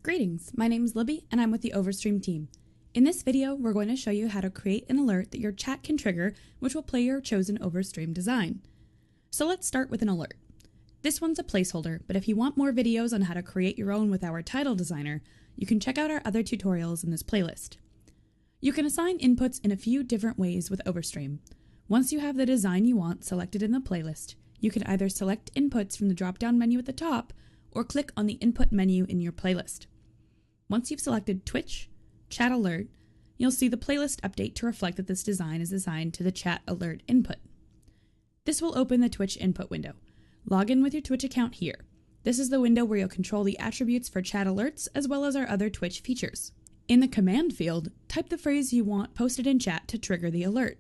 Greetings, my name is Libby and I'm with the OvrStream team. In this video, we're going to show you how to create an alert that your chat can trigger, which will play your chosen OvrStream design. So let's start with an alert. This one's a placeholder, but if you want more videos on how to create your own with our title designer, you can check out our other tutorials in this playlist. You can assign inputs in a few different ways with OvrStream. Once you have the design you want selected in the playlist, you can either select inputs from the drop-down menu at the top or click on the input menu in your playlist. Once you've selected Twitch, Chat Alert, you'll see the playlist update to reflect that this design is assigned to the Chat Alert input. This will open the Twitch input window. Log in with your Twitch account here. This is the window where you'll control the attributes for chat alerts as well as our other Twitch features. In the command field, type the phrase you want posted in chat to trigger the alert.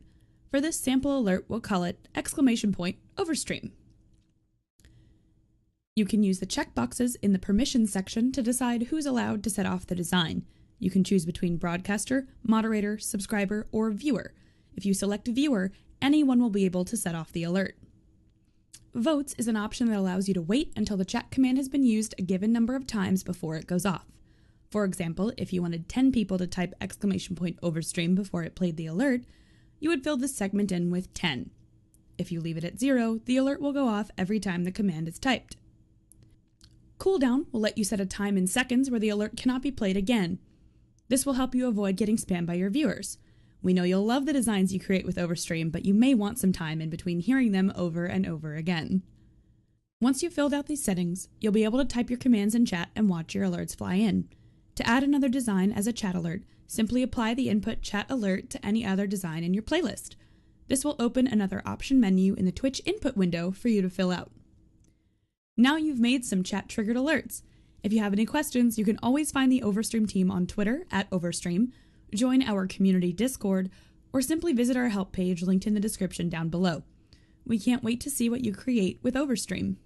For this sample alert, we'll call it !OvrStream. You can use the checkboxes in the permissions section to decide who's allowed to set off the design. You can choose between broadcaster, moderator, subscriber, or viewer. If you select viewer, anyone will be able to set off the alert. Votes is an option that allows you to wait until the chat command has been used a given number of times before it goes off. For example, if you wanted 10 people to type !OvrStream before it played the alert, you would fill this segment in with 10. If you leave it at 0, the alert will go off every time the command is typed. Cooldown will let you set a time in seconds where the alert cannot be played again. This will help you avoid getting spammed by your viewers. We know you'll love the designs you create with OvrStream, but you may want some time in between hearing them over and over again. Once you've filled out these settings, you'll be able to type your commands in chat and watch your alerts fly in. To add another design as a chat alert, simply apply the input chat alert to any other design in your playlist. This will open another option menu in the Twitch input window for you to fill out. Now you've made some chat-triggered alerts. If you have any questions, you can always find the OvrStream team on Twitter @OvrStream, join our community Discord, or simply visit our help page linked in the description down below. We can't wait to see what you create with OvrStream.